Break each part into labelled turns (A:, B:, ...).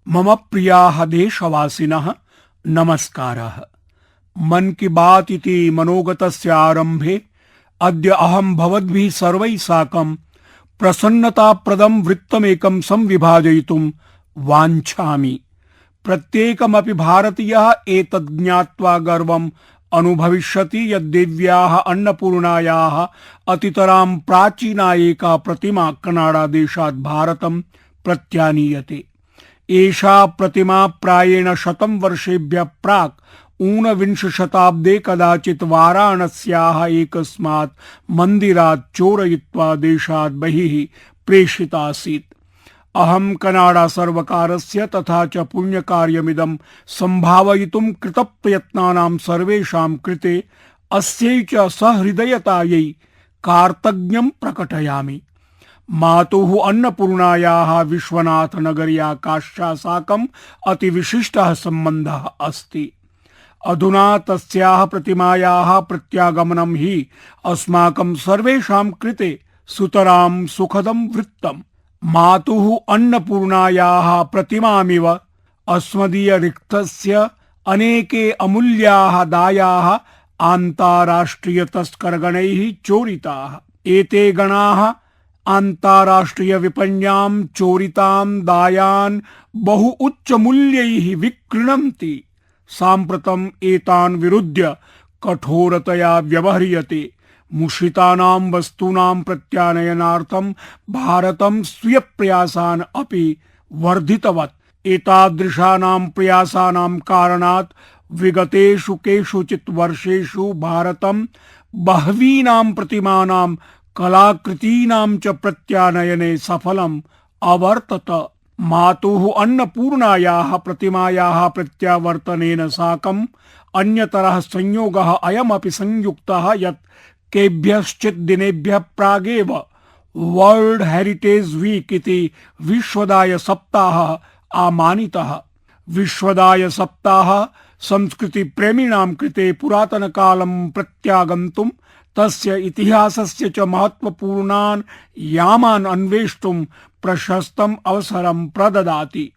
A: मम प्रियाः देशवासिनः नमस्कारः। मन की बात इति मनोगतस्य आरम्भे अद्य अहं भवद्भिः सर्वैः साकं प्रसन्नताप्रदं वृत्तमेकं संविभाजयितुं वाञ्छामि। प्रत्येकमपि भारतीयः एतद् ज्ञात्वा गर्वम् अनुभविष्यति यद् देव्याः अन्नपूर्णायाः अतितरां प्राचीना एका प्रतिमा कनाडादेशात् भारतं प्रत्यानीयते। एषा प्रतिमा प्रायेण 100 वर्षेभ्यः प्राक् ऊनविंश शताब्दे कदाचित् वाराणस्याः एकस्मात् मन्दिरात् चोरयित्वा देशात् बहिः प्रेषिता आसीत्। अहं कनाडा सर्वकारस्य तथा च पुण्यकार्यमिदं सम्भावयितुं कृतप्रयत्नानां सर्वेषां कृते अस्यै च सहृदयतायै कार्तज्ञं प्रकटयामि। मातुः अन्नपूर्णायाः विश्वनाथ नगर्या काश्या साकम् अतिविशिष्टः सम्बन्धः अस्ति। अधुना तस्याः प्रतिमायाः प्रत्यागमनं हि अस्माकं सर्वेषां कृते सुतरां सुखदं वृत्तम्। मातुः अन्नपूर्णायाः प्रतिमामिव अस्मदीय रिक्तस्य अनेके अमूल्याः दायाः आन्ताराष्ट्रिय तस्करगणैः चोरिताः। एते गणाः अन्ताराष्ट्रिय विपण्यां चोरितां दायान् बहु उच्चमूल्यैः विक्रीणन्ति। साम्प्रतम् एतान् विरुध्य कठोरतया व्यवह्रियते। मुषितानां वस्तूनां प्रत्यानयनार्थं भारतं स्वीयप्रयासान् अपि वर्धितवत्। एतादृशानां प्रयासानां कारणात् विगतेषु केषुचित् वर्षेषु भारतं बहवीनां प्रतिमानां कलाकृतीनां च प्रत्यानयने सफलम् अवर्तत। मातुः अन्नपूर्णायाः प्रतिमायाः प्रत्यावर्तनेन साकम् अन्यतरः संयोगः अयमपि संयुक्तः यत् केभ्यश्चित् दिनेभ्यः प्रागेव वर्ल्ड हेरिटेज वीक इति विश्वदाय सप्ताहः आमानितः। विश्वदाय सप्ताहः संस्कृति प्रेमिणां कृते पुरातनकालं प्रत्यागन्तुं तस्य इतिहासस्य च महत्वपूर्णान् यामान् अन्वेष्टुं प्रशस्तम् अवसरं प्रददाति।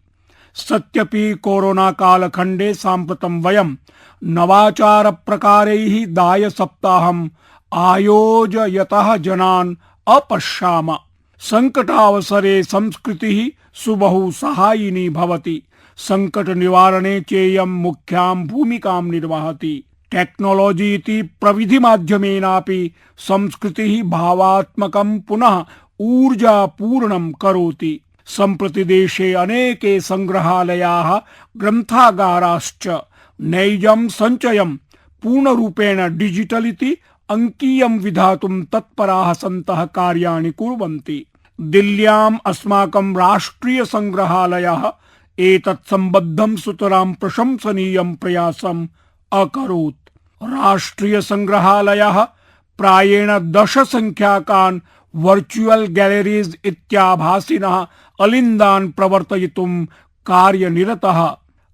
A: सत्यपि कोरोना कालखण्डे साम्प्रतं वयं नवाचार प्रकारैः दाय सप्ताहम् आयोजयतः जनान् अपश्याम। संकटावसरे संस्कृतिः सुबहु सहायिनी भवति। संकट निवारणे चेयं मुख्यां भूमिकां निर्वहति। टेक्नोलॉजी इति प्रविधि माध्यमेनापि संस्कृतिः भावात्मकं पुनः ऊर्जापूर्णं करोति। सम्प्रति देशे अनेके संग्रहालयाः ग्रन्थागाराश्च नैजं सञ्चयं पूर्णरूपेण डिजिटल इति अंकीयं विधातुं तत्पराः सन्तः कार्याणि कुर्वन्ति। दिल्ल्याम् अस्माकं राष्ट्रिय संग्रहालयः एतत् सम्बद्धं सुतरां प्रशंसनीयं प्रयासम् अकरोत्। राष्ट्रिय संग्रहालयः प्रायेण 10 संख्याकान् वर्चुअल गैलरीज इत्याभासिनः अलिन्दान् प्रवर्तयितुं कार्यनिरतः।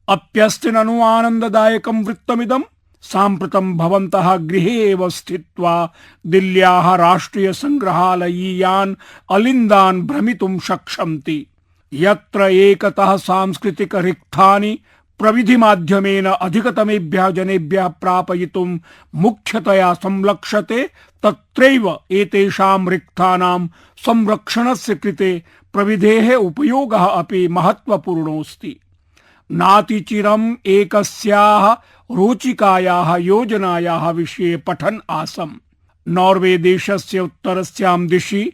A: अप्यस्ति ननु आनन्ददायकं वृत्तमिदं। साम्प्रतं भवन्तः गृहे एव स्थित्वा दिल्ल्याः राष्ट्रिय संग्रहालयीयान् अलिन्दान् भ्रमितुं शक्ष्यन्ति। यत्र एकतः सांस्कृतिक रिक्थानि प्रविधि माध्यमेन अधिकतमेभ्यः जनेभ्यः प्रापयितुं मुख्यतया संलक्ष्यते तत्रैव एतेषां रिक्थानां संरक्षणस्य कृते प्रविधेः उपयोगः अपि महत्वपूर्णोऽस्ति। नातिचिरम् एकस्याः रोचिकायाः योजनायाः विषये पठन् आसम्। नॉर्वे देशस्य उत्तरस्यां दिशि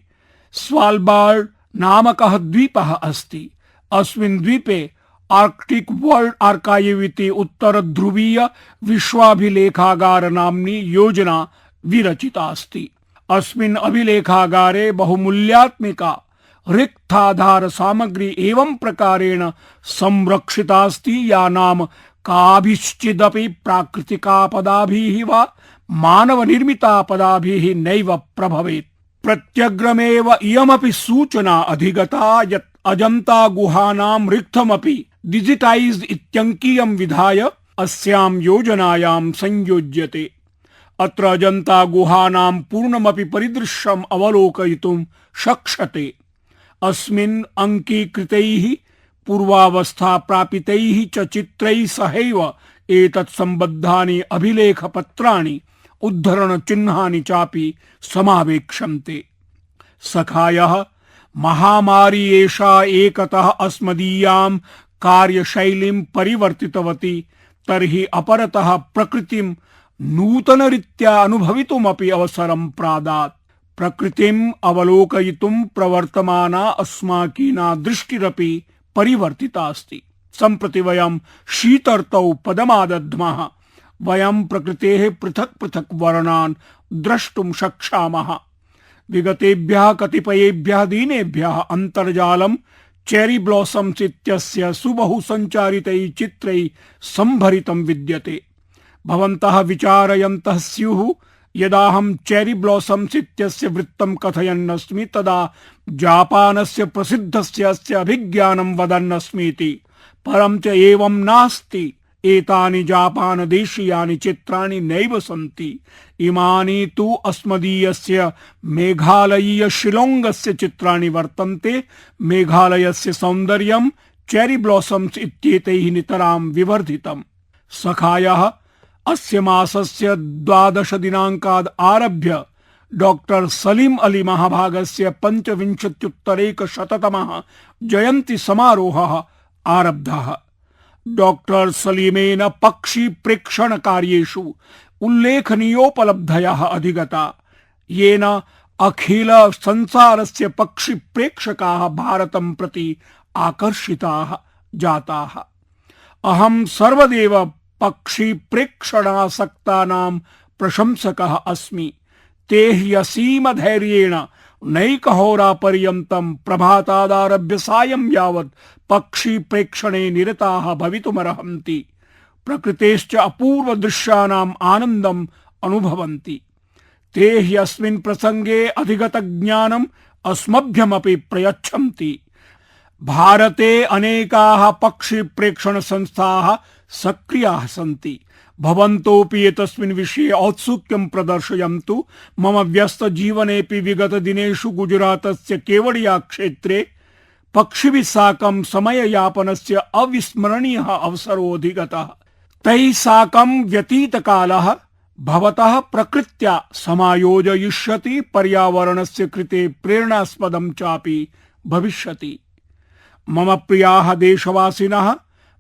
A: स्वाल्बार्ड नामकः द्वीपः अस्ति। अस्मिन् द्वीपे आर्कटिक वर्ल्ड आर्काइव इति उत्तर ध्रुवीय विश्वाभिलेखागार नाम्नी योजना विरचिता अस्ति। अस्मिन् अभिलेखागारे बहुमूल्यात्मिका रिक्ताधार सामग्री एवं प्रकारेण संरक्षिता अस्ति या नाम काभिश्चिदपि प्राकृतिकापदाभिः वा मानवनिर्मितापदाभिः नैव प्रभवेत्। प्रत्यग्रमेव इयमपि सूचना अधिगता यत् अजन्ता गुहानां रिक्थमपि डिजिटाइज्ड इत्यङ्कीयं विधाय अस्यां योजनायां संयोज्यते। अत्र अजन्ता गुहानां पूर्णमपि परिदृश्यम् अवलोकयितुं शक्यते। अस्मिन् अंकीकृतैः पूर्वावस्था प्रापितैः च चित्रैः सहैव एतत् सम्बद्धानि अभिलेखपत्राणि उद्धरणचिह्नानि चापि समावेक्ष्यन्ते। सखायः, महामारी एषा एकतः अस्मदीयां कार्यशैलीं परिवर्तितवती, तर्हि अपरतः प्रकृतिं नूतनरीत्या अनुभवितुमपि अवसरं प्रादात्। प्रकृतिम् अवलोकयितुं प्रवर्तमाना अस्माकीना दृष्टिरपि परिवर्तिता अस्ति। सम्प्रति वयं शीतर्तौ पदमादध्मः। वयं प्रकृतेः पृथक् पृथक् वर्णान् द्रष्टुं शक्षामः। विगतेभ्यः कतिपयेभ्यः दिनेभ्यः अन्तर्जालं चेरी ब्लॉसम्स इत्यस्य सुबहु संचारितैः चित्रैः संभरितं विद्यते। भवन्तः विचारयन्तः स्युः, यदाहं चेरी ब्लॉसम्स इत्यस्य वृत्तं कथयन्नस्मि तदा जापानस्य प्रसिद्धस्य अस्य अभिज्ञानं वदन्नस्मीति। परं च एवं नास्ति। एतानि जापान देशीयानि चित्राणि नैव सन्ति। इमानि तु अस्मदीयस्य मेघालयीय शिलोंगस्य चित्राणि वर्तन्ते। मेघालयस्य सौन्दर्यं चेरी ब्लॉसम्स इत्येतैः नितरां विवर्धितम्। सखायः, अस्य मासस्य 12 दिनाङ्कात् आरभ्य डॉक्टर सलीम अली महाभागस्य 25-उत्तरैकशततमः जयन्ती समारोहः आरब्धः। डॉक्टर सलीमेन पक्षी प्रेक्षण कार्येषु उल्लेखनीयोपलब्धयः अधिगता, येन अखिल संसारस्य पक्षी प्रेक्षकाः भारतं प्रति आकर्षिताः जाताः। अहं सर्वदेव पक्षी प्रेक्षणासक्तानां प्रशंसकः अस्मि। ते ह्यसीम धैर्येण नैकहोरापर्यन्तं प्रभातादारभ्य सायं यावत् पक्षी प्रेक्षणे निरताः भवितुमर्हन्ति। प्रकृतेश्च अपूर्व दृश्यानाम् आनन्दम् अनुभवन्ति। ते ह्यस्मिन् प्रसंगे अधिगत ज्ञानम् अस्मभ्यमपि प्रयच्छन्ति। भारते अनेकाः पक्षी प्रेक्षण संस्थाः सक्रियाः सन्ति। भवन्तोऽपि एतस्मिन् विषये औत्सुक्यं प्रदर्शयन्तु। मम व्यस्त जीवनेऽपि विगत दिनेषु गुजरातस्य केवडिया क्षेत्रे पक्षिभिः साकं समययापनस्य अविस्मरणीयः अवसरोऽधिगतः। तैः साकं व्यतीतकालः भवतः प्रकृत्या समायोजयिष्यति, पर्यावरणस्य कृते प्रेरणास्पदं चापि भविष्यति। मम प्रियाः देशवासिनः,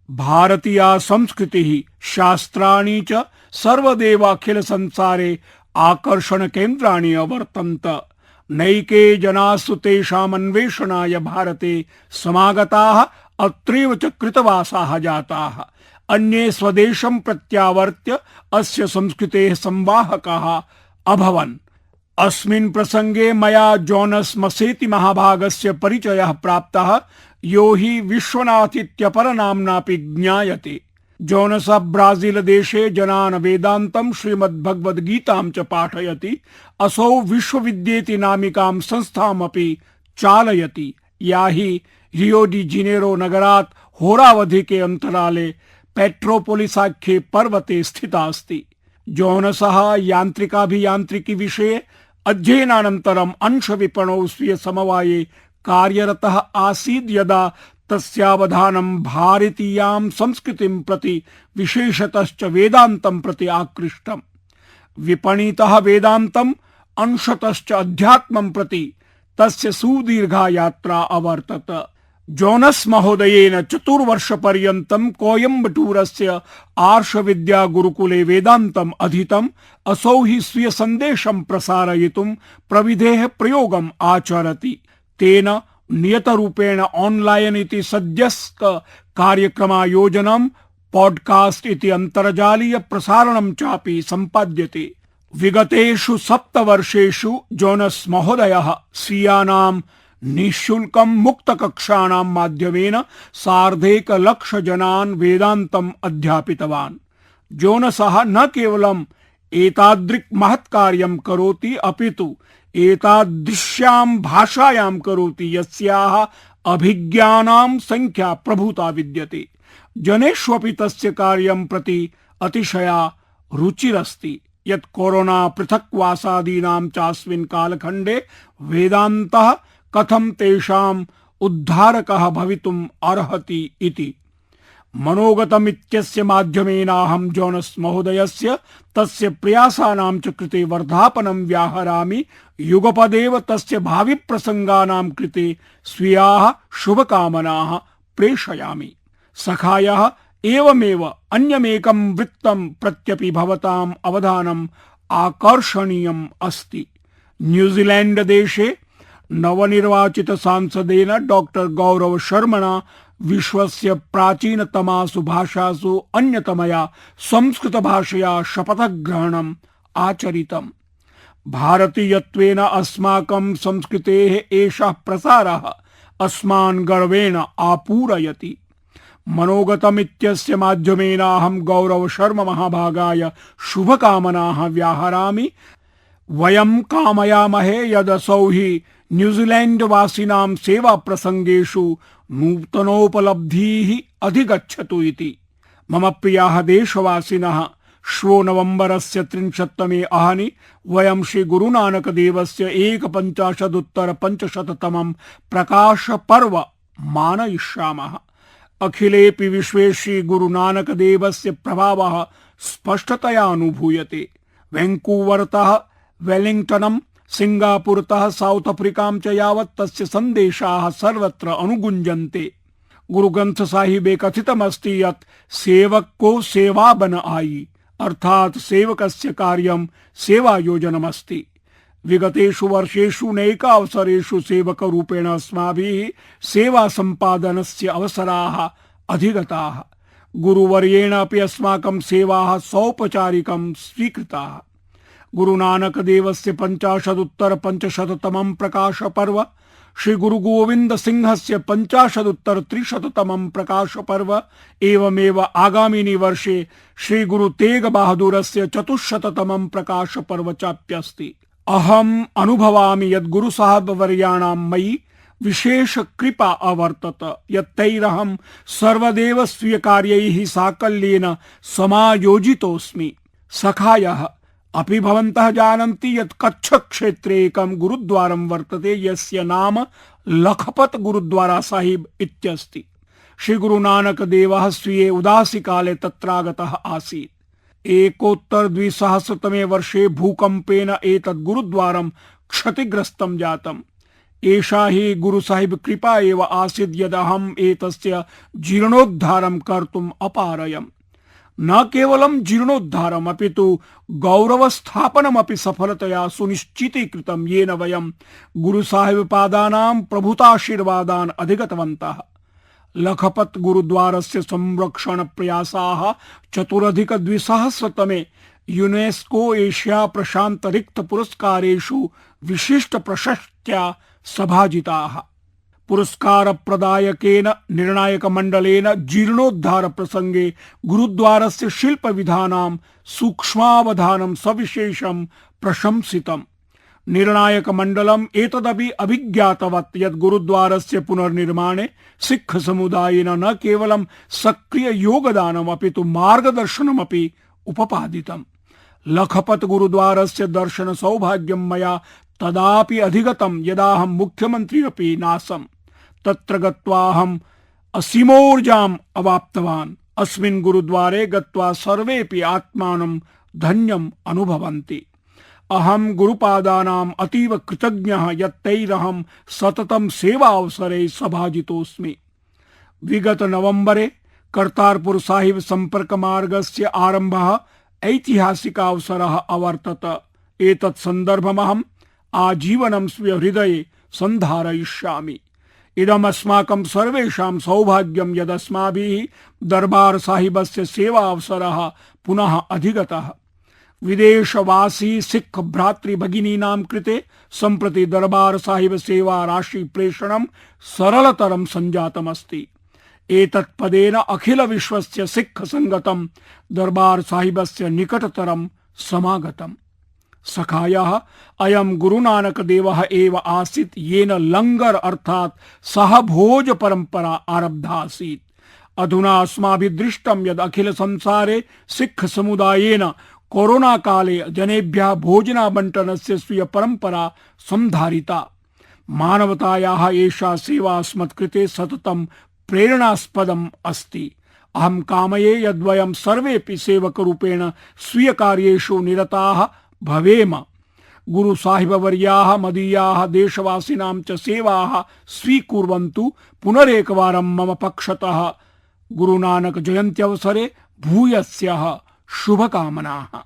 A: भारतीया संस्कृतिः शास्त्राणि च सर्वदेव अखिल संसारे आकर्षण केन्द्राणि अवर्तन्त। नैके जनास्तु तेषाम् अन्वेषणाय भारते समागताः, अत्रैव च कृतवासाः जाताः। अन्ये स्वदेशं प्रत्यावर्त्य अस्य संस्कृतेः संवाहकाः अभवन्। अस्मिन् प्रसंगे मया जोनस मसेति महाभागस्य परिचयः प्राप्तः, यो हि विश्वनाथ इत्यपरनाम्नापि ज्ञायते। जोनसः ब्राजील देशे जनान् वेदान्तं श्रीमद्भगवद्गीतां च पाठयति। असौ विश्वविद्येति नामिकां संस्थामपि चालयति, या हि रियो डी जेनेरो नगरात् होरावधिके अन्तराले पेट्रोपोलिसाख्ये पर्वते स्थिता अस्ति। जोनसः यान्त्रिकाभियान्त्रिकी विषये अध्ययनानन्तरम् अंशविपणौ स्वीय समवाये कार्यरतः आसीत्। यदा तस्यावधानं भारतीयां संस्कृतिं प्रति विशेषतश्च वेदान्तं प्रति आकृष्टम्। विपणितः वेदान्तम् अंशतश्च अध्यात्मं प्रति तस्य सुदीर्घा यात्रा अवर्तत। जोनस महोदयेन 4 वर्षपर्यन्तं कोयम्बटूरस्य आर्षविद्या गुरुकुले वेदान्तम् अधीतम्। असौ हि स्वीय सन्देशं प्रसारयितुं प्रविधेः प्रयोगम् आचरति। तेन नियतरूपेण ऑनलाइन इति सद्यस्क कार्यक्रमायोजनं, पॉडकास्ट इति अन्तर्जालीय प्रसारणं चापि सम्पाद्यते। विगतेषु 7 वर्षेषु जोनस महोदयः स्वीयानां निःशुल्कं मुक्तकक्षाणां माध्यमेन 1,50,000 जनान् वेदान्तम् अध्यापितवान्। जोनसः न केवलम् एतादृक् महत्कार्यं करोति, अपितु एतादृश्यां भाषायां करोति यस्याः अभिज्ञानां संख्या प्रभूता विद्यते। जनेष्वपि तस्य कार्यं प्रति अतिशया रुचिरस्ति। यत् कोरोना पृथक्वासादीनां चास्मिन् कालखण्डे वेदान्तः कथं तेषाम् उद्धारकः भवितुम् अर्हति इति। मनोगतमित्यस्य माध्यमेनाहं जोनस् महोदयस्य तस्य प्रयासानां च कृते वर्धापनं व्याहरामि। युगपदेव तस्य भावि प्रसंगानां कृते स्वीयाः शुभकामनाः प्रेषयामि। सखायः एवमेव अन्यमेकं वृत्तं प्रत्यपि भवताम् अवधानम् आकर्षणीयम् अस्ति। न्यूजीलैंड देशे नवनिर्वाचित सांसदेन डॉक्टर गौरव शर्मणा विश्वस्य प्राचीनतमासु भाषासु अन्यतमया संस्कृत भाषया शपथग्रहणम् आचरितम्। भारतीयत्वेन अस्माकं संस्कृतेः एषः प्रसारः अस्मान् गर्वेण आपूरयति। मनोगतमित्यस्य माध्यमेन अहं गौरव शर्मा महाभागाय शुभकामनाः व्याहरामि। वयं कामयामहे यदसौ हि न्यूजीलैंड वासिनां सेवा प्रसंगेषु नूतनोपलब्धीः अधिगच्छतु इति। मम प्रियाः देशवासिनः, श्वो नवंबरस्य 30तमे अहनि वयं श्री गुरुनानक देवस्य 150-500तमं प्रकाश पर्व मानयिष्यामः। अखिलेपि विश्वे श्री गुरुनानक देवस्य प्रभावः स्पष्टतया अनुभूयते। वैंकूवरतः वेलिंगटनं, सिंगापुरतः साउथ अफ्रीकां च यावत् तस्य संदेशाः सर्वत्र अनुगुञ्जन्ते। गुरुग्रंथ साहिबे कथितमस्ति यत् सेवक को सेवा बन आई, अर्थात सेवकस्य कार्यं सेवायोजनमस्ति। विगतेषु वर्षेषु नैकावसरेषु सेवकरूपेण अस्माभिः सेवा सम्पादनस्य अवसराः अधिगताः। गुरुवर्येण अपि अस्माकं सेवाः सौपचारिकं स्वीकृताः। गुरुनानक देवस्य 50-500तमं प्रकाश पर्व, श्री गुरु गोविंद सिंहस्य 50-300तमं प्रकाश पर्व, एवमेव आगामिनि वर्षे श्री गुरु तेग बहादुरस्य 400तमं प्रकाश पर्व चाप्यस्ति। अहम् अनुभवामि यत् गुरु साहब वर्याणां मयि विशेष कृपा अवर्तत, यत्तैरहं सर्वदेव स्वीयकार्यैः साकल्येन समायोजितोऽस्मि। सखायः, अपि भवन्तः जानन्ति यत् कच्छ क्षेत्रे एकं गुरुद्वारं वर्तते यस्य नाम लखपत गुरुद्वारा साहिब इत्यस्ति। श्री गुरुनानक देवः स्वीये उदासी काले तत्रागतः आसीत्। 1900तमे वर्षे भूकंपेन एतत् गुरुद्वारं क्षतिग्रस्तं जातम्। एषा हि गुरु साहिब कृपा एव आसीत् यदहम् एतस्य जीर्णोद्धारं कर्तुम् अपारयम्। न केवलं जीर्णोद्धारम् अपितु गौरवस्थापनमपि सफलतया सुनिश्चितीकृतं, येन वयं गुरु साहिब पादानां प्रभुताशीर्वादान् अधिगतवन्तः। लखपत गुरुद्वारस्य संरक्षण प्रयासाः 2014तमे यूनेस्को एशिया प्रशांत रिक्त पुरस्कारेषु विशिष्ट प्रशस्त्या सभाजिताः। पुरस्कार प्रदायकेन निर्णायक मंडलेन जीर्णोद्धार प्रसंगे गुरुद्वारस्य शिल्प विधानां सूक्ष्मावधानं सविशेषं प्रशंसितम्। निर्णायक मंडलम् एतदपि अभिज्ञातवत् यत् गुरुद्वारस्य पुनर्निर्माणे सिख समुदायेन न केवलं सक्रिय योगदानम् अपितु मार्गदर्शनमपि उपपादितम्। लखपत गुरुद्वारस्य दर्शन सौभाग्यं मया तदापि अधिगतं यदाहं मुख्यमंत्री अपि नासम्। तत्र गत्वा अहम् असीमोर्जाम् अवाप्तवान्। अस्मिन् गुरुद्वारे गत्वा सर्वेपि आत्मानं धन्यम् अनुभवन्ति। अहं गुरुपादानाम् अतीव कृतज्ञः यत्तैरहं सततं सेवावसरे सभाजितोऽस्मि। विगत नवंबरे करतारपुर साहिब संपर्क मार्गस्य आरम्भः ऐतिहासिकावसरः अवर्तत। एतत् सन्दर्भमहम् आजीवनं स्वीयहृदये सन्धारयिष्यामि। इदम् अस्माकं सर्वेषां सौभाग्यं यदस्माभिः दरबार साहिबस्य सेवावसरः पुनः अधिगतः। विदेशवासी सिख भ्रातृभगिनीनां कृते सम्प्रति दरबार साहिब सेवा राशि प्रेषणं सरलतरं सञ्जातमस्ति। एतत्पदेन अखिल विश्वस्य सिख संगतं दरबार साहिबस्य निकटतरं समागतम्। सखायः, अयं गुरुनानक देवः एव आसीत् येन लंगर अर्थात् सहभोज परंपरा आरब्धा आसीत्। अधुना अस्माभिः दृष्टं यद् अखिल संसारे सिख समुदायेन कोरोना काले जनेभ्यः भोजनाबंटनस्य स्वीय परंपरा संधारिता। मानवतायाः एषा सेवा अस्मत्कृते सततं प्रेरणास्पदम् अस्ति। अहं कामये यद्वयं सर्वेपि सेवकरूपेण स्वीयकार्येषु निरताः भवेम। गुरु साहिब वर्याः मदीयाः देशवासिनां च सेवाः स्वीकुर्वन्तु। पुनरेकवारं मम पक्षतः गुरुनानक जयन्त्यवसरे भूयस्यः शुभकामनाः।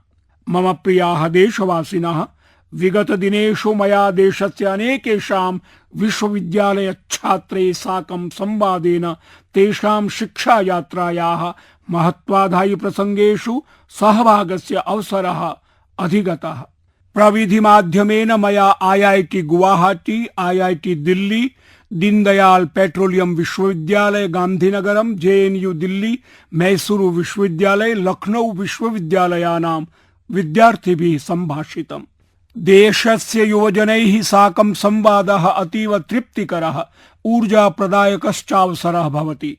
A: मम प्रियाः देशवासिनः, विगत दिनेषु मया देशस्य अनेकेषां विश्वविद्यालय छात्रैः साकं संवादेन तेषां शिक्षायात्रायाः महत्वाधायि प्रसंगेषु सहभागस्य अवसरः अधिगतः। प्रविधि माध्यमेन मया IIT Guwahati, IIT Delhi, Deendayal petroleum विश्वविद्यालय गांधीनगरम, JNU दिल्ली, मैसूरु विश्वविद्यालय, लखनऊ विश्वविद्यालयानां विद्यार्थिभिः सम्भाषितम्। देशस्य युवजनैः साकं संवादः अतीव तृप्तिकरः, ऊर्जाप्रदायकश्चावसरः भवति।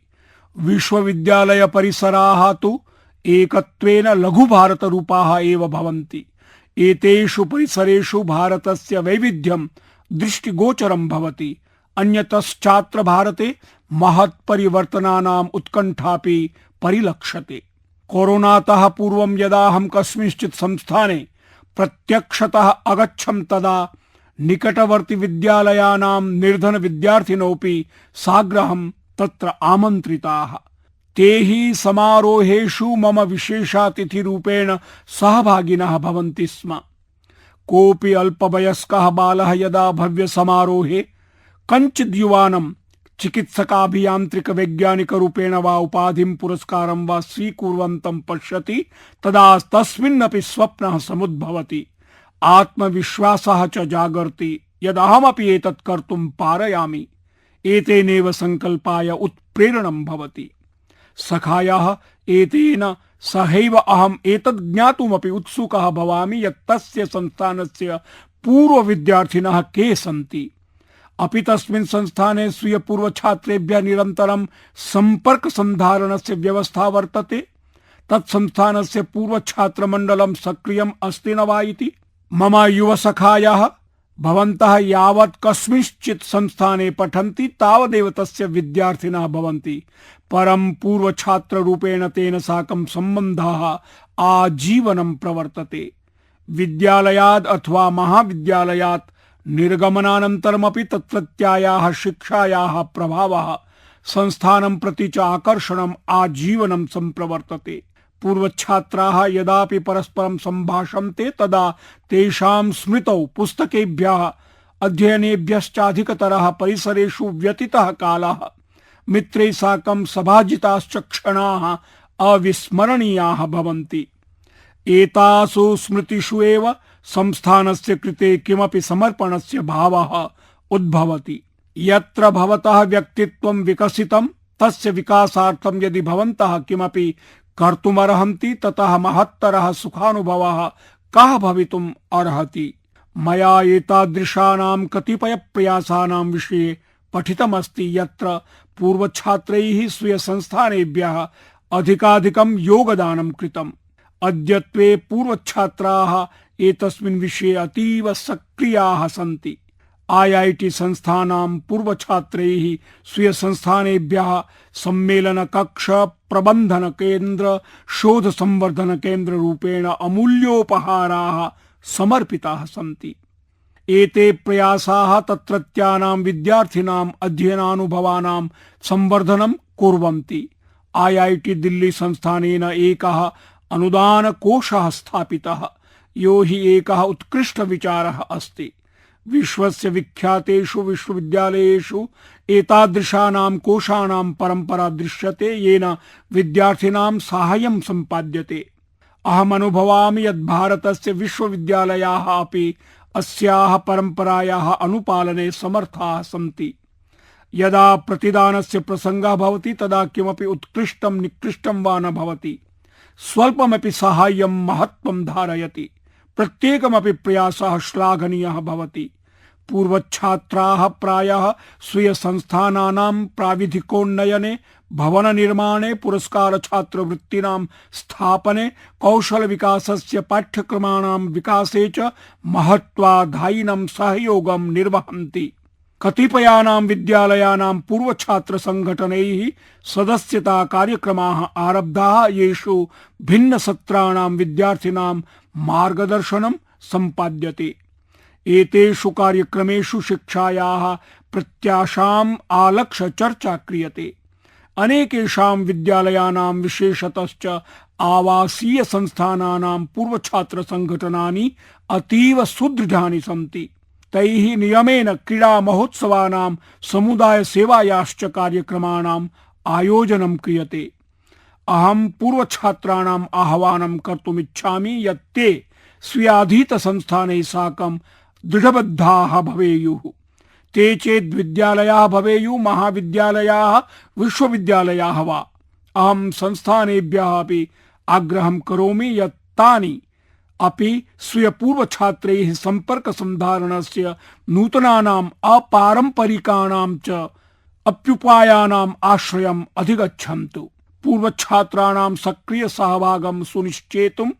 A: विश्वविद्यालय परिसराः तु एकत्वेन लघुभारतरूपाः एव भवन्ति। एतेषु परिसरेषु भारतस्य वैविध्यं दृष्टिगोचरं भवति। अन्यतश्चात्र भारते महत्परिवर्तनानाम् उत्कण्ठापि परिलक्ष्यते। कोरोनातः पूर्वं यदा अहं कस्मिंश्चित् संस्थाने प्रत्यक्षतः अगच्छं तदा निकटवर्ति विद्यालयानां निर्धन विद्यार्थिनोऽपि साग्रहं तत्र आमन्त्रिताः। ते हि समारोहेषु मम विशेषातिथिरूपेण सहभागिनः भवन्ति स्म। कोऽपि अल्पवयस्कः बालः यदा भव्य समारोहे कञ्चिद् युवानं चिकित्सकाभियान्त्रिक वैज्ञानिकरूपेण वा उपाधिं पुरस्कारं वा स्वीकुर्वन्तं पश्यति तदा तस्मिन्नपि स्वप्नः समुद्भवति। आत्मविश्वासः च जागर्ति यदहमपि एतत् कर्तुं पारयामि। एतेनैव संकल्पाय उत्प्रेरणं भवति। सखायाः एतेन सहैव अहम् एतद् ज्ञातुमपि उत्सुकः भवामि यत् तस्य संस्थानस्य पूर्वविद्यार्थिनः के सन्ति। अपि तस्मिन् संस्थाने स्वीय पूर्वछात्रेभ्यः निरन्तरं सम्पर्कसन्धारणस्य व्यवस्था वर्तते। तत्संस्थानस्य पूर्वछात्रमण्डलं सक्रियम् अस्ति न वा इति। मम युवसखायाः भवन्तः यावत् कस्मिंश्चित् संस्थाने पठन्ति तावदेव तस्य विद्यार्थिनः भवन्ति, परं पूर्वछात्ररूपेण तेन साकं सम्बन्धः आजीवनं प्रवर्तते। विद्यालयात् अथवा महाविद्यालयात् निर्गमनानन्तरमपि तत्रत्यायाः शिक्षायाः प्रभावः संस्थानं प्रति च आकर्षणम् आजीवनं सम्प्रवर्तते। पूर्वछात्राः यदापि परस्परं सम्भाषन्ते तदा तेषां स्मृतौ पुस्तकेभ्यः अध्ययनेभ्यश्चाधिकतरः परिसरेषु व्यतीतः कालः, मित्रैः साकं सभाजिताश्च क्षणाः अविस्मरणीयाः भवन्ति। एतासु स्मृतिषु एव संस्थानस्य कृते किमपि समर्पणस्य भावः उद्भवति। यत्र भवतः व्यक्तित्वं विकसितं तस्य विकासार्थं यदि भवन्तः किमपि कर्तुमर्हन्ति ततः महत्तरः सुखानुभवः कः भवितुम् अर्हति। मया एतादृशानां कतिपय प्रयासानां विषये पठितमस्ति यत्र पूर्वछात्रैः स्वीय संस्थानेभ्यः अधिकाधिकं योगदानं कृतम्। अद्यत्वे पूर्वछात्राः एतस्मिन् विषये अतीव सक्रियाः सन्ति। IIT संस्थानां पूर्वछात्रैः स्वीय संस्थानेभ्यः सम्मेलन कक्ष, प्रबंधन केंद्र, शोध संवर्धन केंद्र रूपेण अमूल्योपहाराः समर्पिताः सन्ति। एते प्रयासाः तत्रत्यानां विद्यार्थिनाम् अध्ययनानुभवानां संवर्धनं कुर्वन्ति। IIT दिल्ली संस्थानेन एकः अनुदान कोशः स्थापितः, यो हि एकः उत्कृष्ट विचारः अस्ति। विश्वस्य विख्यातेषु विश्वविद्यालयेषु एतादृशानां कोशानां परंपरा दृश्यते येन विद्यार्थिनां साहाय्यं सम्पाद्यते। अहम् अनुभवामि यत् भारतस्य विश्वविद्यालयाः अपि अस्याः परंपरायाः अनुपालने समर्थाः सन्ति। यदा प्रतिदानस्य प्रसंगः भवति तदा किमपि उत्कृष्टं निकृष्टं वा न भवति। स्वल्पमपि साहाय्यं महत्त्वं धारयति। प्रत्येकमपि प्रयासः श्लाघनीयः भवति। पूर्वछात्राः प्रायः स्वीय संस्थानानां प्राविधिकोन्नयने, भवन निर्माणे, पुरस्कार छात्रवृत्तीनां स्थापने, कौशल विकासस्य पाठ्यक्रमाणां विकासे च महत्वाधायिनं सहयोगं निर्वहन्ति। कतिपयानां विद्यालयानां पूर्वछात्र संघटनैः सदस्यता कार्यक्रमाः आरब्धाः, येषु भिन्नसत्राणां विद्यार्थिनां मार्गदर्शनं सम्पाद्यते। एतेषु कार्यक्रमेषु शिक्षायाः प्रत्याशाम् आलक्ष्य चर्चा क्रियते। अनेकेषां विद्यालयानां विशेषतश्च आवासीय संस्थानानां पूर्वछात्र संघटनानि अतीव सुदृढानि सन्ति। तैः नियमेन क्रीडा महोत्सवानां समुदाय सेवायाश्च कार्यक्रमाणाम् आयोजनं क्रियते। अहं पूर्वछात्राणाम् आह्वानं कर्तुमिच्छामि यत् ते स्वीयाधीत संस्थानैः साकं दृढबद्धाः भवेयुः। ते चेत् विद्यालयाः भवेयुः, महाविद्यालयाः, विश्वविद्यालयाः वा। अहं संस्थानेभ्यः अपि आग्रहं करोमि यत् तानि अपि स्वीयपूर्वछात्रैः सम्पर्कसन्धारणस्य नूतनानाम् अपारम्परिकाणां च अप्युपायानाम् आश्रयम् अधिगच्छन्तु। पूर्वछात्राणां सक्रिय सहभागं सुनिश्चेतुं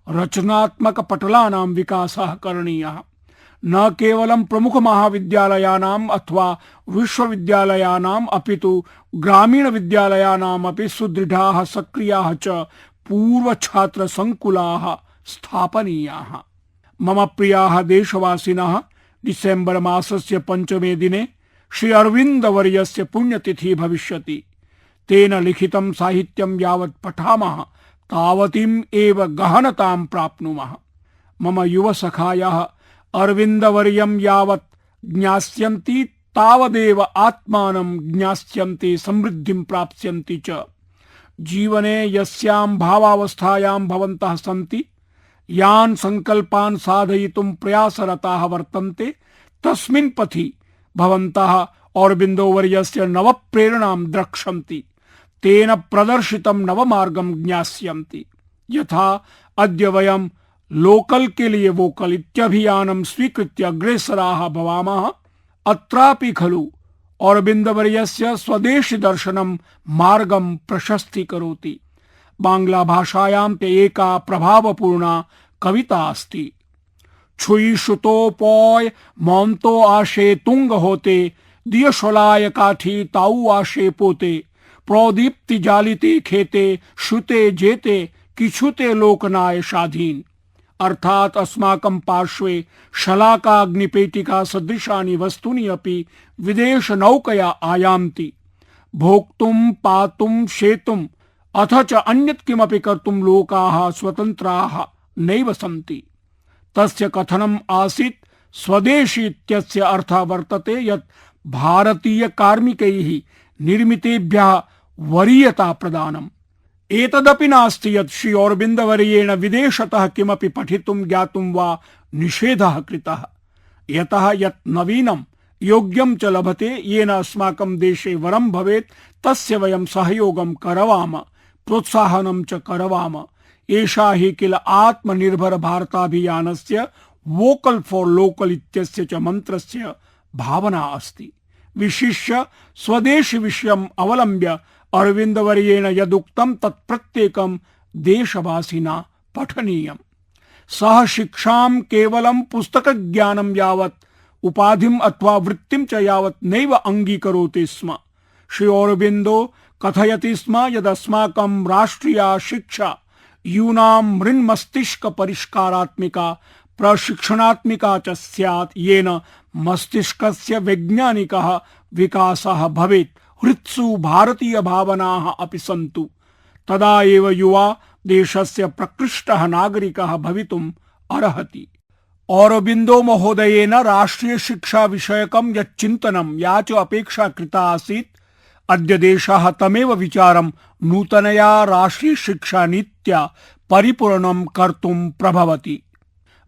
A: रचनात्मक पटलानां विकासः करणीयः। न केवलं प्रमुख महाविद्यालयानाम् अथवा विश्वविद्यालयानाम् अपितु ग्रामीण विद्यालयानाम् अपि सुदृढाः सक्रियाः च पूर्वछात्र संकुलाः स्थापनीयाः। मम प्रियाः देशवासिनः, डिसेम्बर मासस्य 5 दिने श्री अरविन्द वर्यस्य पुण्यतिथि भविष्यति। तेन लिखितं साहित्यं यावत् पठामः तावतीम् एव गहनतां प्राप्नुमः। मम युवसखायः अरविन्दवर्यं यावत् ज्ञास्यन्ति तावदेव आत्मानं ज्ञास्यन्ति, समृद्धिं प्राप्स्यन्ति च। जीवने यस्यां भावावस्थायां भवन्तः सन्ति, यान् संकल्पान् साधयितुं प्रयासरताः वर्तन्ते, तस्मिन् पथि भवन्तः औरबिन्दोवर्यस्य नवप्रेरणां द्रक्ष्यन्ति। तेन प्रदर्शितं नवमार्गं ज्ञास्यन्ति। यथा अद्य वयं लोकल के लिए वोकल इत्यभियानं स्वीकृत्य अग्रेसराः भवामः, अत्रापि खलु औरबिन्दवर्यस्य स्वदेशी दर्शनं मार्गं प्रशस्तीकरोति। बांग्ला भाषायां ते एका प्रभावपूर्णा कविता अस्ति। छुई शुतो पॉय मौंतो आशे तुंग होते, दियशोलाय काठी ताऊ आशे पोते, प्रदीप्ति जालिते खेते, श्रुते जेते किछुते लोकनाय शाधीन। अर्थात अस्माकं पार्श्वे शलाकाग्निपेटिका सदृशानि वस्तूनि अपि विदेश नौकया आयान्ति। भोक्तुं पातुं शेतुं अथ च अन्यत् किमपि कर्तुं लोकाः स्वतन्त्राः नैव सन्ति। तस्य कथनम् आसीत् स्वदेशी इत्यस्य अर्थः वर्तते यत् भारतीय कार्मिकैः निर्मितेभ्यः वरीयता प्रदानम्। एतदपि नास्ति यत् श्री औरबिन्दवर्येण विदेशतः किमपि पठितुं ज्ञातुं वा निषेधः कृतः। यतः यत् नवीनं योग्यं च लभते, येन अस्माकं देशे वरं भवेत्, तस्य वयं सहयोगं करवाम, प्रोत्साहनं च करवाम। एषा हि किल आत्मनिर्भर भारताभियानस्य वोकल फॉर लोकल इत्यस्य च मन्त्रस्य भावना अस्ति। विशिष्य स्वदेशी विषयम् अवलम्ब्य अरविन्दवर्येण यदुक्तं तत् प्रत्येकं देशवासिना पठनीयम्। सः शिक्षां केवलं पुस्तकज्ञानं यावत्, उपाधिम् अथवा वृत्तिं च यावत् नैव अङ्गीकरोति स्म। श्री औरबिन्दो कथयति स्म यदस्माकं राष्ट्रिया शिक्षा यूनां मृन्मस्तिष्क परिष्कारात्मिका प्रशिक्षणात्मिका च स्यात्, येन मस्तिष्कस्य वैज्ञानिकः विकासः भवेत्, हृत्सु भारतीय भावनाः अपि सन्तु। तदा एव युवा देशस्य प्रकृष्टः नागरिकः भवितुम् अर्हति। औरबिन्दो महोदयेन राष्ट्रिय शिक्षा विषयकं यच्चिन्तनं, या च अपेक्षा कृता आसीत्, अद्य देशः तमेव विचारं नूतनया राष्ट्रिय शिक्षा नीत्या परिपूर्णं कर्तुं प्रभवति।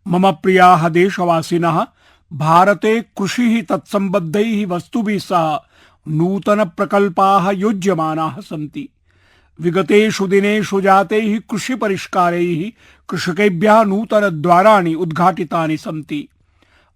A: मम प्रियाः देशवासिनः, भारते कृषिः तत्सम्बद्धैः वस्तुभिः सह नूतन प्रकल्पाः योज्यमानाः सन्ति। विगतेषु दिनेषु जातैः कृषि परिष्कारैः कृषकेभ्यः नूतन द्वाराणि उद्घाटितानि सन्ति।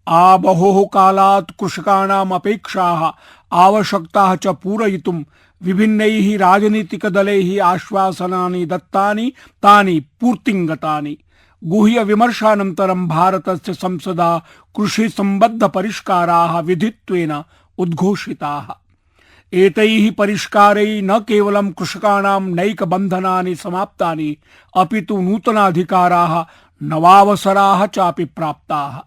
A: आबहोः कालात् कृषकाणाम् अपेक्षाः आवश्यकताः च पूरयितुं विभिन्नैः राजनीतिकदलैः आश्वासनानि दत्तानि, तानि पूर्तिं गतानि। गुह्य विमर्शानन्तरं भारतस्य संसदा कृषि सम्बद्ध परिष्काराः विधित्वेन उद्घोषिताः। एतैः परिष्कारैः न केवलं कृषकाणां नैकबन्धनानि समाप्तानि अपितु नूतनाधिकाराः नवावसराः चापि प्राप्ताः।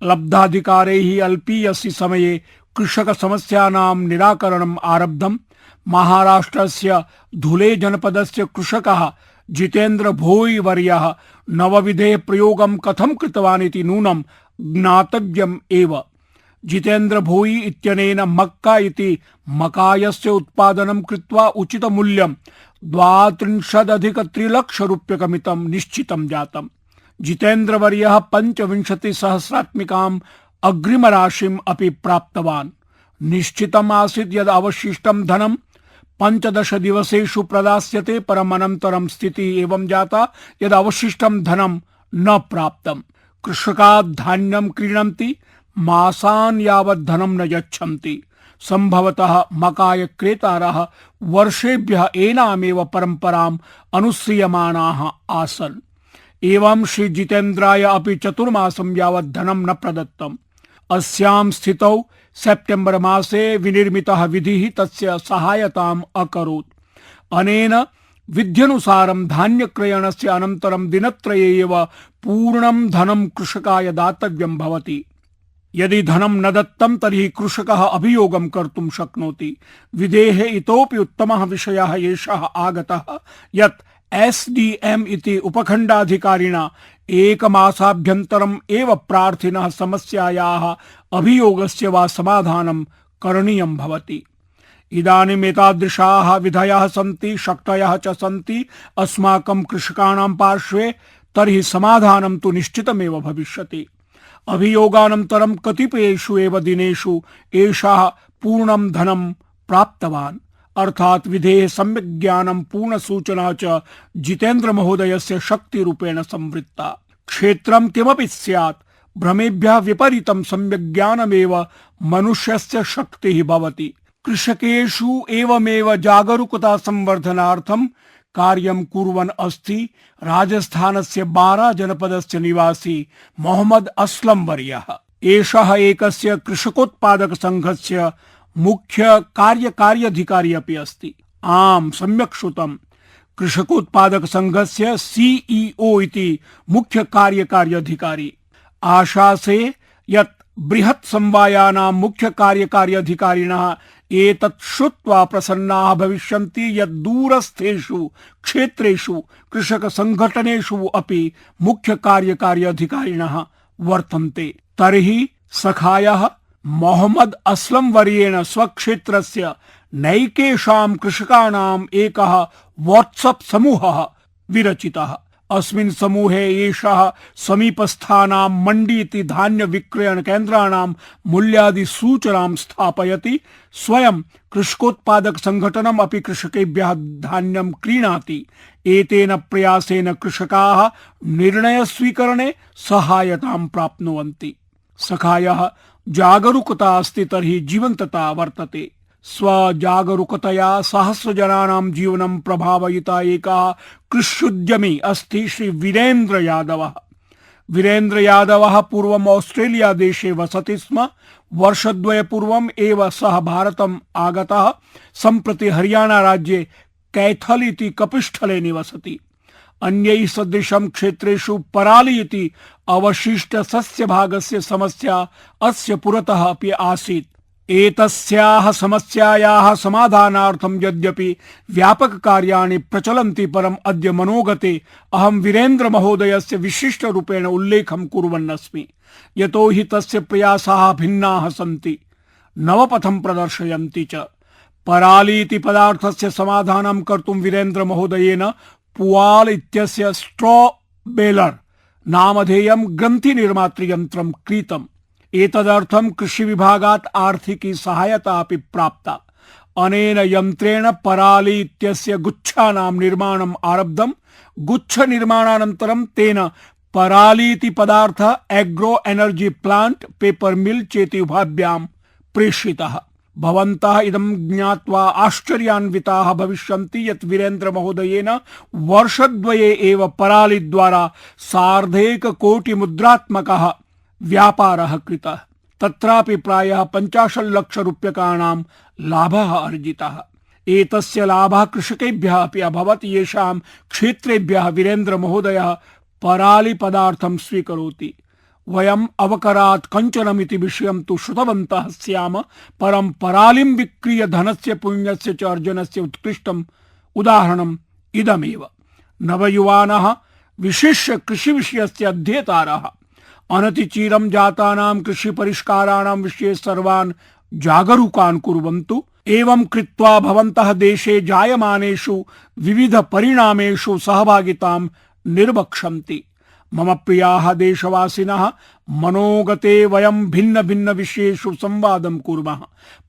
A: लब्धाधिकारैः अल्पीयसि समये कृषकसमस्यानां निराकरणम् आरब्धम्। महाराष्ट्रस्य धुले जनपदस्य कृषकः जितेन्द्र भोई वर्यः नवविधेः प्रयोगं कथं कृतवान् इति नूनं ज्ञातव्यम् एव। जितेन्द्र भोई इत्यनेन मक्का इति मकायस्य उत्पादनं कृत्वा उचितमूल्यं 32,3 लक्षरूप्यकमितं निश्चितं जातम्। जितेन्द्रवर्यः 25,000 अग्रिमराशिम् अपि प्राप्तवान्। निश्चितम् आसीत् यद् अवशिष्टं धनं 15 दिवसेषु प्रदास्यते, परम् अनन्तरं स्थितिः एवं जाता यद् अवशिष्टं धनं न प्राप्तम्। कृषकाः धान्यं क्रीणन्ति, मासान् यावत् धनं न यच्छन्ति। संभवतः मकाय क्रेतारः वर्षेभ्यः एनामेव परम्पराम् अनुसृयमाणाः आसन्। एवं श्री जितेन्द्राय अपि चतुर्मासं यावत् धनं न प्रदत्तम्। अस्यां स्थितौ सेप्टेम्बर मासे विनिर्मितः विधिः तस्य सहायताम् अकरोत्। अनेन विध्यनुसारं धान्यक्रयणस्य अनन्तरं दिनत्रये एव पूर्णं धनं कृषकाय दातव्यं भवति। यदि धनं न दत्तं तर्हि कृषकः अभियोगं कर्तुं शक्नोति। विधेः इतोपि उत्तमः विषयः एषः आगतः यत् एसडीएम इति उपखण्डाधिकारिणा एकमासाभ्यन्तरम् एव प्रार्थिनः समस्यायाः अभियोगस्य वा समाधानं करणीयं भवति। इदानीम् एतादृशाः विधयः सन्ति, शक्तयः च सन्ति अस्माकं कृषकाणां पार्श्वे, तर्हि समाधानं तु निश्चितमेव भविष्यति। अभियोगानन्तरं कतिपयेषु एव दिनेषु एषः पूर्णं धनं प्राप्तवान्। अर्थात विधेः सम्यक् ज्ञानं पूर्णसूचना च जितेन्द्र महोदयस्य शक्तिरूपेण संवृत्ता। क्षेत्रं किमपि स्यात्, भ्रमेभ्यः विपरीतं सम्यक् ज्ञानमेव मनुष्यस्य शक्तिः भवति। कृषकेषु एवमेव जागरूकता संवर्धनार्थं कार्यं कुर्वन् अस्ति राजस्थानस्य बारा जनपदस्य निवासी मोहम्मद अस्लम वर्यः। एषः एकस्य कृषकोत्पादक संघस्य मुख्य कार्यकार्यधिकारी अपि अस्ति। आम्, सम्यक् श्रुतम्। कृषकोत्पादक संघस्य सीईओ इति मुख्य कार्यकार्यधिकारी। आशासे यत् बृहत् समवायानां मुख्य कार्यकार्यधिकारिणः एतत् श्रुत्वा प्रसन्नाः भविष्यन्ति यत् दूरस्थेषु क्षेत्रेषु कृषक संघटनेषु अपि मुख्य कार्यकार्यधिकारिणः वर्तन्ते। तर्हि सखायः मोहम्मद अस्लम वर्येण स्वक्षेत्रस्य नैकेषां कृषकाणाम् एकः वाट्सएप समूहः विरचितः। अस्मिन् समूहे एषः समीपस्थानां मण्डी इति धान्य विक्रयण केन्द्राणां मूल्यादि सूचनां स्थापयति। स्वयं कृषकोत्पादक संघटनम् अपि कृषकेभ्यः धान्यं क्रीणाति। एतेन प्रयासेन कृषकाः निर्णय स्वीकरणे सहायतां प्राप्नुवन्ति। सखायः जागरूकता अस्ति तर्हि जीवन्तता वर्तते। स्वजागरूकतया सहस्रजनानां जीवनं प्रभावयिता एकः कृष्युद्यमी अस्ति श्री वीरेन्द्र यादवः। वीरेन्द्र यादवः पूर्वम् ऑस्ट्रेलिया देशे वसति स्म। वर्षद्वय पूर्वम् एव सः भारतम् आगतः। सम्प्रति हरियाणा राज्ये कैथल इति कपिस्थले निवसति। अन्यैः सदृशं क्षेत्रेषु पराली इति अवशिष्ट सस्य भागस्य समस्या अस्य पुरतः अपि आसीत्। एतस्याः समस्यायाः समाधानार्थं यद्यपि व्यापक कार्याणि प्रचलन्ति, परम् अद्य मनोगते अहं वीरेन्द्र महोदयस्य विशिष्टरूपेण उल्लेखं कुर्वन् अस्मि। यतो हि तस्य प्रयासाः भिन्नाः सन्ति, नवपथं प्रदर्शयन्ति च। पराली इति पदार्थस्य समाधानं कर्तुं वीरेन्द्र महोदयेन पुआल इत्यस्य स्ट्रॉ बेलर नामधेयं ग्रन्थि निर्मातृयन्त्रं क्रीतम्। एतदर्थं कृषि विभागात् आर्थिकी सहायता अपि प्राप्ता। अनेन यन्त्रेण पराली इत्यस्य गुच्छानां निर्माणम् आरब्धम्। गुच्छ निर्माणानन्तरं तेन पराली इति पदार्थ एग्रो एनर्जी प्लांट, पेपर मिल चेति उभाभ्यां प्रेषितः। भवन्तः इदं ज्ञात्वा आश्चर्यान्विताः भविष्यन्ति यत् वीरेन्द्र महोदयेन वर्षद्वये एव पराली द्वारा 1.5 कोटि मुद्रात्मकः व्यापारः कृतः। तत्रापि प्रायः 50 लाख रूप्यकाणां लाभः अर्जितः। एतस्य लाभः कृषकेभ्यः अपि अभवत्, येषां क्षेत्रेभ्यः वीरेन्द्र महोदयः परालिपदार्थं स्वीकरोति। वयम् अवकरात् कञ्चनमिति विषयं तु श्रुतवन्तः स्याम, परं परालिं विक्रीय धनस्य पुण्यस्य च अर्जनस्य उत्कृष्टम् उदाहरणम् इदमेव। नवयुवानः विशिष्य कृषिविषयस्य अध्येतारः अनतिचिरं जातानां कृषिपरिष्काराणां विषये सर्वान् जागरूकान् कुर्वन्तु। एवं कृत्वा भवन्तः देशे जायमानेषु विविध परिणामेषु सहभागितां निर्वक्ष्यन्ति। मम प्रियाः देशवासिनः, मनोगते वयं भिन्न भिन्न विषयेषु संवादं कुर्मः,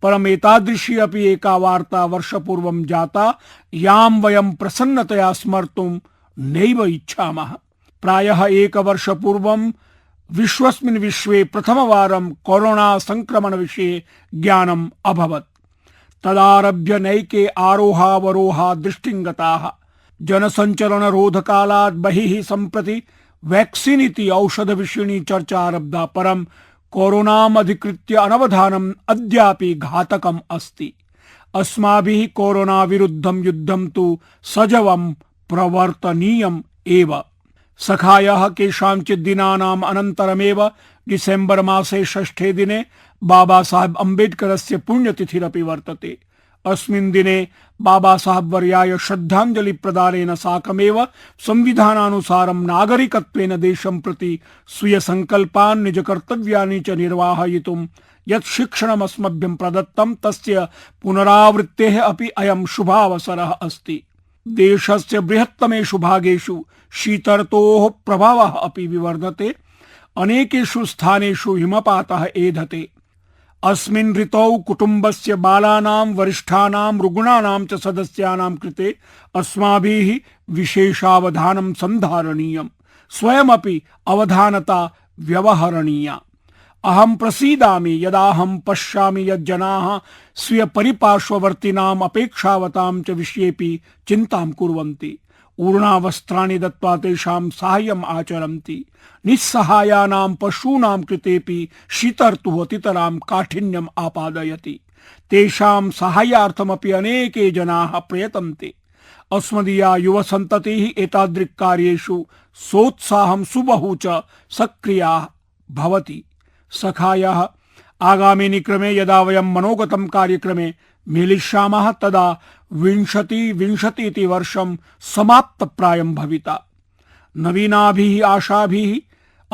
A: परम् एतादृशी अपि एका वार्ता वर्षपूर्वं जाता यां वयं प्रसन्नतया स्मर्तुं नैव इच्छामः। प्रायः एकवर्षपूर्वं विश्वस्मिन् विश्वे प्रथमवारं कोरोना संक्रमण विषये ज्ञानम् अभवत्। तदारभ्य नैके आरोहावरोहा दृष्टिङ्गताः। जनसञ्चरणरोधकालात् बहिः सम्प्रति वैक्सीन इति औषधविषयिणी चर्चा आरब्धा, परं कोरोनाम् अधिकृत्य अनवधानम् अद्यापि घातकम् अस्ति। अस्माभिः कोरोना विरुद्धं युद्धं तु सजवं प्रवर्तनीयम् एव। सखायः केषाञ्चित् दिनानाम् अनन्तरमेव डिसेम्बर मासे 6 दिने बाबा साहेब अम्बेडकरस्य पुण्यतिथिरपि वर्तते। अस्मिन् दिने बाबा साहेब वर्याय श्रद्धाञ्जलि प्रदानेन साकमेव संविधानानुसारं नागरिकत्वेन देशं प्रति स्वीय संकल्पान् निजकर्तव्यानि च निर्वाहयितुं यत् शिक्षणम् अस्मभ्यं प्रदत्तं तस्य पुनरावृत्तेः अपि अयं शुभावसरः अस्ति। देशस्य बृहत्तमेषु भागेषु शीतर्तोः प्रभावः अपि विवर्धते। अनेकेषु स्थानेषु हिमपातः एधते। अस्मिन् ऋतौ कुटुम्बस्य बालानां, वरिष्ठानां, रुग्णानां च सदस्यानां कृते अस्माभिः विशेषावधानं सन्धारणीयम्। स्वयमपि अवधानता व्यवहरणीया। अहं प्रसीदामि यदाहं पश्यामि यत् जनाः स्वीय परिपार्श्ववर्तिनाम् अपेक्षावतां च विषयेपि चिन्तां कुर्वन्ति। ऊर्णावस्त्राणि दत्त्वा तेषां साहाय्यम् आचरन्ति। निस्सहायानां पशूनां कृतेपि शीतर्तुः अतितरां काठिन्यम् आपादयति। तेषां साहाय्यार्थमपि अनेके जनाः प्रयतन्ते। अस्मदीया युवसन्ततिः एतादृक्कार्येषु सोत्साहं सुबहु च सक्रिया भवति। सखायः, आगामिनि क्रमे यदा वयं मनोगतं कार्यक्रमे मिलिष्यामः तदा 2020 इति वर्षं समाप्तप्रायं भविता। नवीनाभिः आशाभिः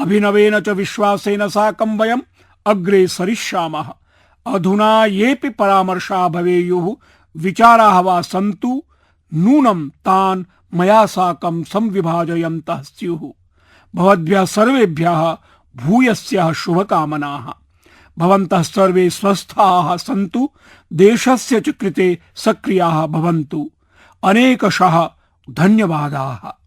A: अभिनवेन च विश्वासेन साकं वयम् अग्रे सरिष्यामः। अधुना येऽपि परामर्शाः भवेयुः, विचाराः वा सन्तु, नूनं तान् मया साकं संविभाजयन्तः स्युः। भवद्भ्यः सर्वेभ्यः भूयस्याः शुभकामनाः। भवन्तः सर्वे स्वस्थाः सन्तु, देशस्य च कृते सक्रियाः भवन्तु। अनेकशः धन्यवादाः।